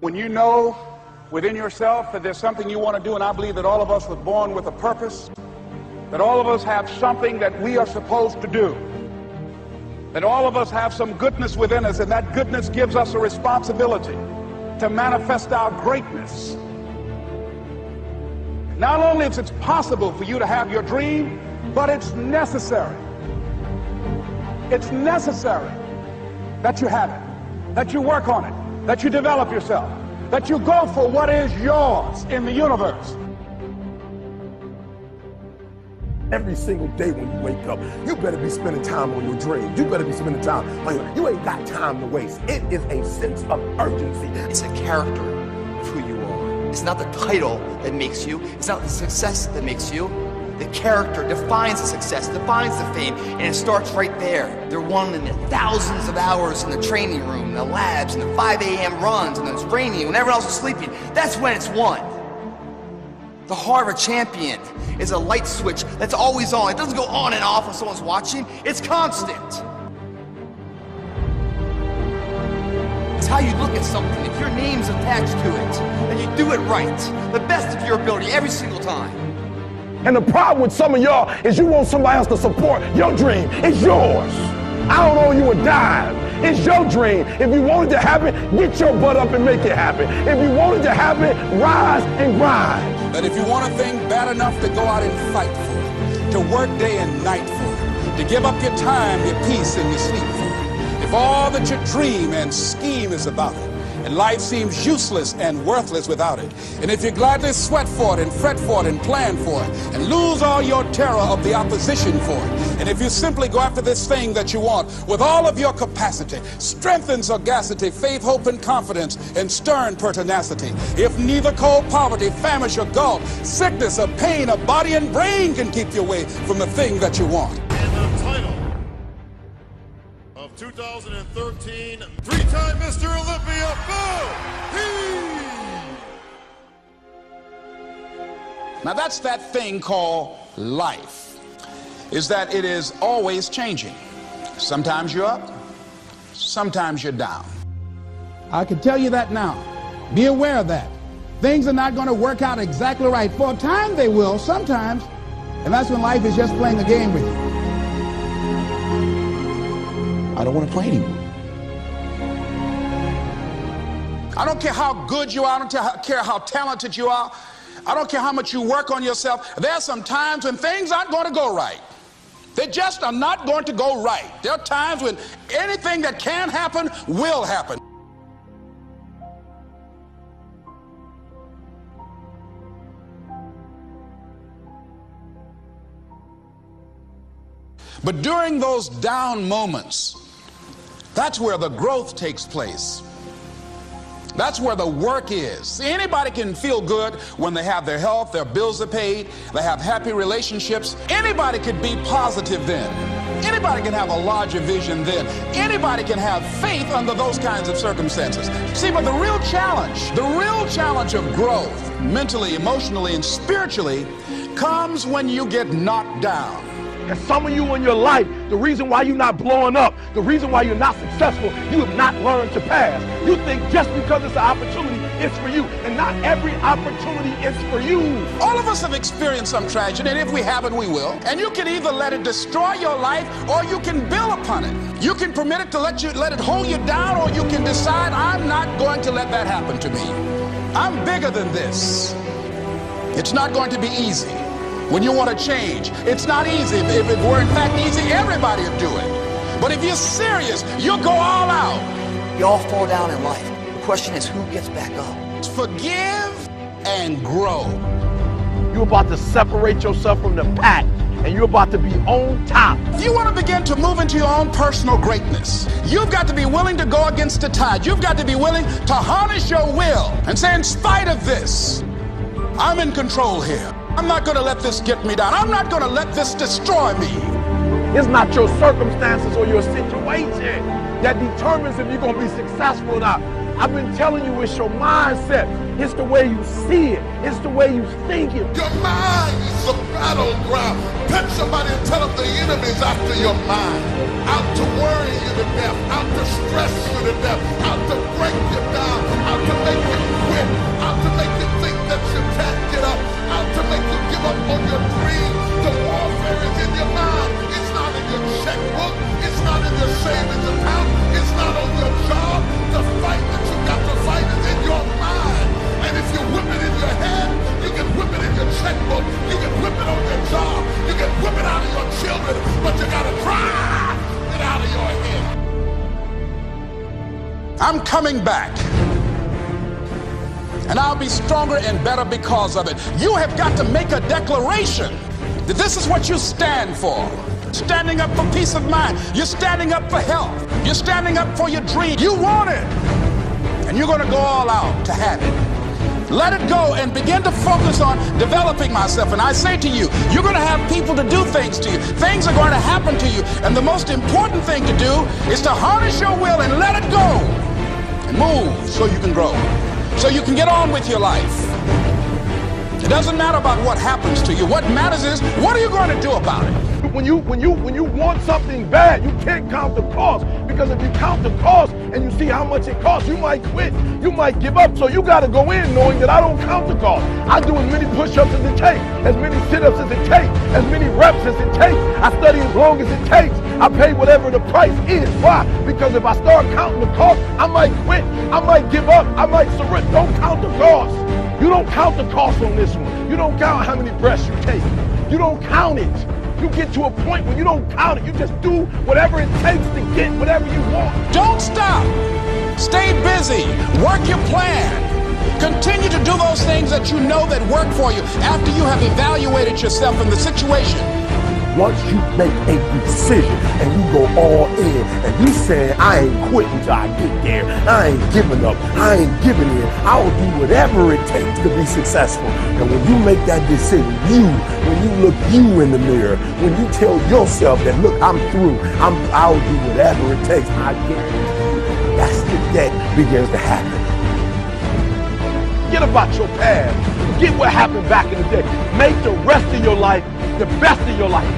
When you know within yourself that there's something you want to do, and I believe that all of us were born with a purpose, that all of us have something that we are supposed to do, that all of us have some goodness within us, and that goodness gives us a responsibility to manifest our greatness. Not only is it possible for you to have your dream, but it's necessary. It's necessary that you have it, that you work on it, that you develop yourself, that you go for what is yours in the universe. Every single day when you wake up, you better be spending time on your dreams. You better be spending time on you ain't got time to waste. It is a sense of urgency. It's a character of who you are. It's not the title that makes you. It's not the success that makes you. The character defines the success, defines the fame, and it starts right there. They're won in the thousands of hours in the training room, in the labs, in the 5 a.m. runs, and it's raining when everyone else is sleeping. That's when it's won. The heart of a champion is a light switch that's always on. It doesn't go on and off when someone's watching. It's constant. It's how you look at something. If your name's attached to it, and you do it right, the best of your ability every single time. And the problem with some of y'all is you want somebody else to support your dream. It's yours. I don't owe you a dime. It's your dream. If you want it to happen, get your butt up and make it happen. If you want it to happen, rise and grind. That if you want a thing bad enough to go out and fight for it, to work day and night for it, to give up your time, your peace, and your sleep for it, if all that you dream and scheme is about it, and life seems useless and worthless without it, and if you gladly sweat for it and fret for it and plan for it and lose all your terror of the opposition for it, and if you simply go after this thing that you want with all of your capacity, strength and sagacity, faith, hope, and confidence, and stern pertinacity, if neither cold poverty, famish, or gulf, sickness or pain of body and brain can keep you away from the thing that you want. And the title of 2013, three-time Mr. Olympia, Now that's that thing called life, is that it is always changing. Sometimes you're up, sometimes you're down. I can tell you that now. Be aware of that. Things are not going to work out exactly right. For a time they will, sometimes, and that's when life is just playing a game with you. I don't want to play anymore. I don't care how good you are, I don't care how talented you are, I don't care how much you work on yourself. There are some times when things aren't going to go right. They just are not going to go right. There are times when anything that can happen will happen. But during those down moments, that's where the growth takes place. That's where the work is. See, anybody can feel good when they have their health, their bills are paid, they have happy relationships. Anybody could be positive then. Anybody can have a larger vision then. Anybody can have faith under those kinds of circumstances. See, but the real challenge of growth, mentally, emotionally, and spiritually, comes when you get knocked down. And some of you in your life, the reason why you're not blowing up, the reason why you're not successful, you have not learned to pass. You think just because it's an opportunity, it's for you. And not every opportunity is for you. All of us have experienced some tragedy, and if we haven't, we will. And you can either let it destroy your life, or you can build upon it. You can permit it to let it hold you down, or you can decide, I'm not going to let that happen to me. I'm bigger than this. It's not going to be easy. When you want to change, it's not easy. If it were in fact easy, everybody would do it. But if you're serious, you'll go all out. You all fall down in life. The question is, who gets back up? Forgive and grow. You're about to separate yourself from the pack, and you're about to be on top. If you want to begin to move into your own personal greatness, you've got to be willing to go against the tide. You've got to be willing to harness your will and say, in spite of this, I'm in control here. I'm not going to let this get me down. I'm not going to let this destroy me. It's not your circumstances or your situation that determines if you're going to be successful or not. I've been telling you, it's your mindset. It's the way you see it. It's the way you think it. Your mind is a battleground. Touch somebody and tell them the enemy's after your mind. Out to worry you to death. Out to stress you to death. Out to break you down. Out to make you coming back. And I'll be stronger and better because of it. You have got to make a declaration that this is what you stand for. Standing up for peace of mind. You're standing up for health. You're standing up for your dream. You want it. And you're going to go all out to have it. Let it go and begin to focus on developing myself. And I say to you, you're going to have people to do things to you. Things are going to happen to you. And the most important thing to do is to harness your will and let it go. And move so you can grow. So you can get on with your life. It doesn't matter about what happens to you. What matters is, what are you going to do about it? When you want something bad, you can't count the cost, because if you count the cost and you see how much it costs, you might quit, you might give up. So you got to go in knowing that I don't count the cost. I do as many push-ups as it takes, as many sit-ups as it takes, as many reps as it takes. I study as long as it takes. I pay whatever the price is. Why? Because if I start counting the cost, I might quit, I might give up, I might surrender. Don't count the cost. You don't count the cost on this one. You don't count how many breaths you take. You don't count it. You get to a point where you don't count it. You just do whatever it takes to get whatever you want. Don't stop. Stay busy. Work your plan. Continue to do those things that you know that work for you after you have evaluated yourself in the situation. Once you make a decision and you go all in and you saying, I ain't quitting till I get there, I ain't giving up, I ain't giving in, I'll do whatever it takes to be successful. And when you make that decision, when you look you in the mirror, when you tell yourself that, look, I'm through, I'll do whatever it takes, I guarantee you, that's the that begins to happen. Forget about your past. Forget what happened back in the day. Make the rest of your life the best of your life.